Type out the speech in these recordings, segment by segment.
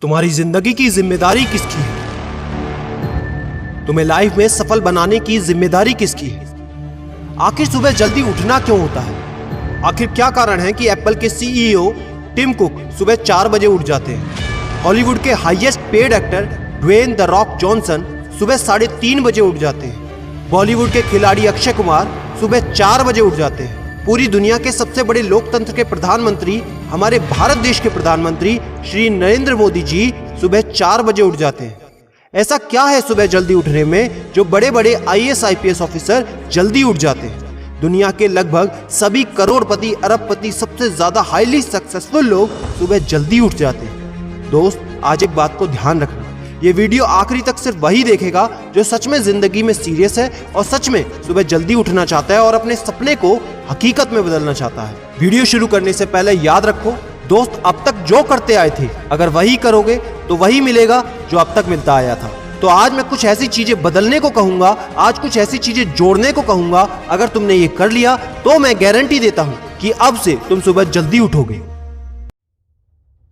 तुम्हारी जिंदगी की जिम्मेदारी किसकी है? तुम्हें लाइफ में सफल बनाने की जिम्मेदारी किसकी है? आखिर सुबह जल्दी उठना क्यों होता है? आखिर क्या कारण है कि एप्पल के सीईओ टिम कुक सुबह 4 बजे उठ जाते हैं? हॉलीवुड के highest paid actor Dwayne the Rock Johnson सुबह 3:30 बजे उठ जाते हैं। बॉलीवुड के खिलाड़ी अक्षय कुमार सुबह 4 बजे उठ जाते हैं। पूरी दुनिया के सबसे बड़े लोकतंत्र के प्रधानमंत्री, हमारे भारत देश के प्रधानमंत्री श्री नरेंद्र मोदी जी सुबह 4 बजे उठ जाते हैं। ऐसा क्या है सुबह जल्दी उठने में जो बड़े बड़े आईएएस आईपीएस ऑफिसर जल्दी उठ जाते हैं? दुनिया के लगभग सभी करोड़पति, अरबपति, सबसे ज्यादा हाईली सक्सेसफुल लोग सुबह जल्दी उठ जाते हैं। दोस्त, आज एक बात को ध्यान रखना, ये वीडियो आखिरी तक सिर्फ वही देखेगा जो सच में जिंदगी में सीरियस है और सच में सुबह जल्दी उठना चाहता है और अपने सपने को हकीकत में बदलना चाहता है। वीडियो शुरू करने से पहले याद रखो दोस्त, अब तक जो करते आए थे अगर वही करोगे तो वही मिलेगा जो अब तक मिलता आया था। तो आज मैं कुछ ऐसी चीजें बदलने को कहूंगा, आज कुछ ऐसी चीजें जोड़ने को कहूंगा। अगर तुमने ये कर लिया तो मैं गारंटी देता हूं कि अब से तुम सुबह जल्दी उठोगे।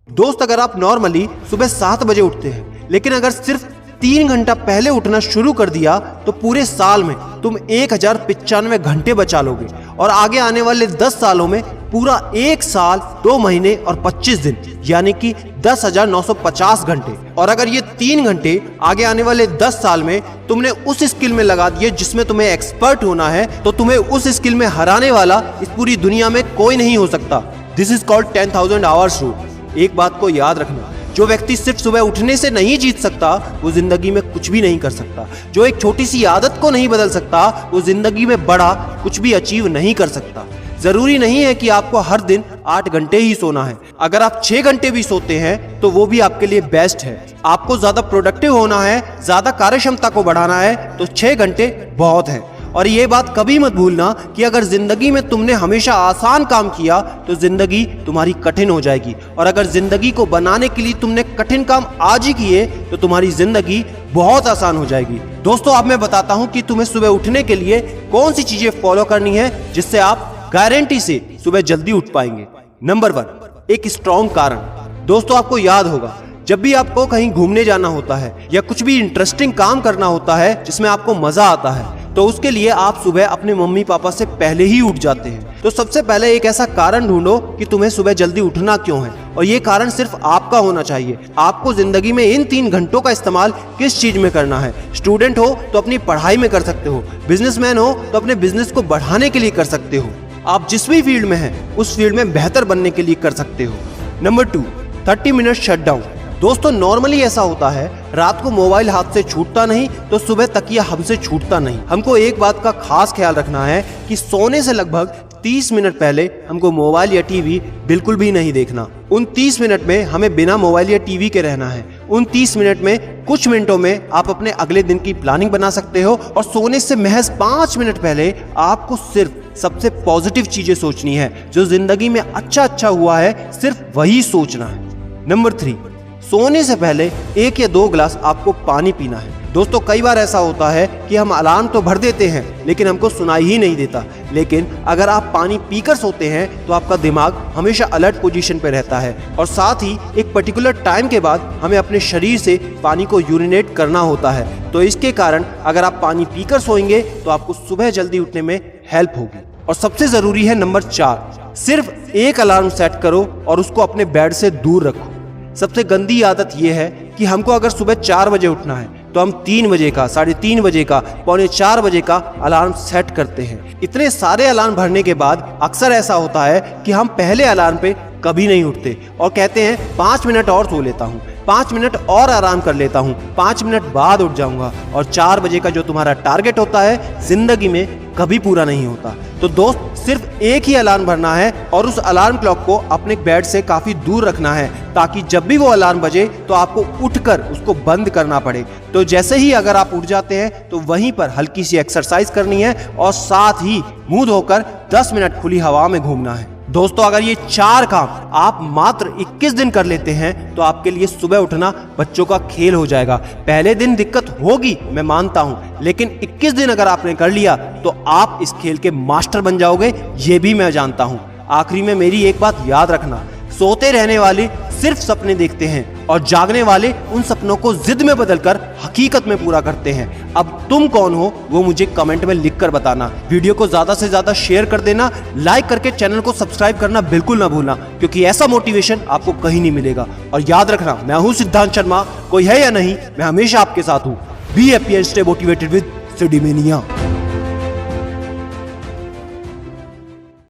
दोस्त, अगर आप नॉर्मली सुबह 7 बजे उठते हैं लेकिन अगर सिर्फ 3 घंटा पहले उठना शुरू कर दिया तो पूरे साल में तुम 1095 घंटे बचा लोगे और आगे आने वाले 10 सालों में पूरा 1 साल 2 महीने और 25 दिन यानी कि 10,950 घंटे। और अगर ये 3 घंटे आगे आने वाले 10 साल में तुमने उस स्किल में लगा दिए जिसमें तुम्हें एक्सपर्ट होना है तो तुम्हें उस स्किल में हराने वाला इस पूरी दुनिया में कोई नहीं हो सकता। This is called 10,000 hours rule. एक बात को याद रखना, जो व्यक्ति सिर्फ सुबह उठने से नहीं जीत सकता वो जिंदगी में कुछ भी नहीं कर सकता। जो एक छोटी सी आदत को नहीं बदल सकता वो जिंदगी में बड़ा कुछ भी अचीव नहीं कर सकता। जरूरी नहीं है कि आपको हर दिन 8 घंटे ही सोना है। अगर आप 6 घंटे भी सोते हैं तो वो भी आपके लिए बेस्ट है। आपको ज्यादा प्रोडक्टिव होना है, ज्यादा कार्यक्षमता को बढ़ाना है तो 6 घंटे बहुत है। और ये बात कभी मत भूलना कि अगर जिंदगी में तुमने हमेशा आसान काम किया तो जिंदगी तुम्हारी कठिन हो जाएगी और अगर जिंदगी को बनाने के लिए तुमने कठिन काम आज ही किए तो तुम्हारी जिंदगी बहुत आसान हो जाएगी। दोस्तों, अब मैं बताता हूं कि तुम्हें सुबह उठने के लिए कौन सी चीजें फॉलो करनी है जिससे आप गारंटी से सुबह जल्दी उठ पाएंगे। नंबर 1, एक स्ट्रॉन्ग कारण। दोस्तों, आपको याद होगा जब भी आपको कहीं घूमने जाना होता है या कुछ भी इंटरेस्टिंग काम करना होता है जिसमें आपको मजा आता है तो उसके लिए आप सुबह अपने मम्मी पापा से पहले ही उठ जाते हैं। तो सबसे पहले एक ऐसा कारण ढूंढो कि तुम्हें सुबह जल्दी उठना क्यों है और ये कारण सिर्फ आपका होना चाहिए। आपको जिंदगी में इन 3 घंटों का इस्तेमाल किस चीज में करना है। स्टूडेंट हो तो अपनी पढ़ाई में कर सकते हो, बिजनेसमैन हो तो अपने बिजनेस को बढ़ाने के लिए कर सकते हो, आप जिस भी फील्ड में हैं उस फील्ड में बेहतर बनने के लिए कर सकते हो। Number 2, 30 minute shutdown. दोस्तों, नॉर्मली ऐसा होता है रात को मोबाइल हाथ से छूटता नहीं तो सुबह तकिया हमसे छूटता नहीं। हमको एक बात का खास ख्याल रखना है कि सोने से लगभग 30 मिनट पहले हमको मोबाइल या टीवी बिल्कुल भी नहीं देखना। उन 30 मिनट में हमें बिना मोबाइल या टीवी के रहना है। उन 30 मिनट में कुछ मिनटों में आप अपने अगले दिन की प्लानिंग बना सकते हो और सोने से महज 5 मिनट पहले आपको सिर्फ सबसे पॉजिटिव चीजें सोचनी है। जो जिंदगी में अच्छा हुआ है सिर्फ वही सोचना है। नंबर 3, सोने से पहले 1 या 2 गिलास आपको पानी पीना है। दोस्तों, कई बार ऐसा होता है कि हम अलार्म तो भर देते हैं लेकिन हमको सुनाई ही नहीं देता। लेकिन अगर आप पानी पीकर सोते हैं तो आपका दिमाग हमेशा अलर्ट पोजीशन पे रहता है और साथ ही एक पर्टिकुलर टाइम के बाद हमें अपने शरीर से पानी को यूरिनेट करना होता है। तो इसके कारण अगर आप पानी पीकर सोएंगे तो आपको सुबह जल्दी उठने में हेल्प होगी। और सबसे जरूरी है नंबर 4, सिर्फ एक अलार्म सेट करो और उसको अपने बेड से दूर रखो। सबसे गंदी आदत यह है कि हमको अगर सुबह 4 बजे उठना है तो हम 3 बजे का, 3:30 बजे का, 3:45 बजे का अलार्म सेट करते हैं। इतने सारे अलार्म भरने के बाद अक्सर ऐसा होता है कि हम पहले अलार्म पे कभी नहीं उठते और कहते हैं 5 मिनट और सो लेता हूँ, 5 मिनट और आराम कर लेता हूँ, 5 मिनट बाद उठ जाऊंगा। और 4 बजे का जो तुम्हारा टारगेट होता है जिंदगी में कभी पूरा नहीं होता। तो दोस्त, सिर्फ एक ही अलार्म भरना है और उस अलार्म क्लॉक को अपने बेड से काफी दूर रखना है ताकि जब भी वो अलार्म बजे तो आपको उठकर उसको बंद करना पड़े। तो जैसे ही अगर आप उठ जाते हैं तो वहीं पर हल्की सी एक्सरसाइज करनी है और साथ ही मुंह धोकर 10 मिनट खुली हवा में घूमना है। दोस्तों, अगर ये 4 काम आप मात्र 21 दिन कर लेते हैं तो आपके लिए सुबह उठना बच्चों का खेल हो जाएगा। पहले दिन दिक्कत होगी, मैं मानता हूं, लेकिन 21 दिन अगर आपने कर लिया तो आप इस खेल के मास्टर बन जाओगे, ये भी मैं जानता हूं। आखिरी में मेरी एक बात याद रखना, सोते रहने वाले सिर्फ सपने देखते हैं और जागने वाले उन सपनों को जिद में बदलकर हकीकत में पूरा करते हैं। अब तुम कौन हो वो मुझे कमेंट में लिखकर बताना। वीडियो को ज्यादा से ज्यादा शेयर कर देना, लाइक करके चैनल को सब्सक्राइब करना बिल्कुल ना भूलना, क्योंकि ऐसा मोटिवेशन आपको कहीं नहीं मिलेगा। और याद रखना, मैं हूं सिद्धांत शर्मा, कोई है या नहीं, मैं हमेशा आपके साथ हूं। Be happy and stay motivated with सिडीमेनिया।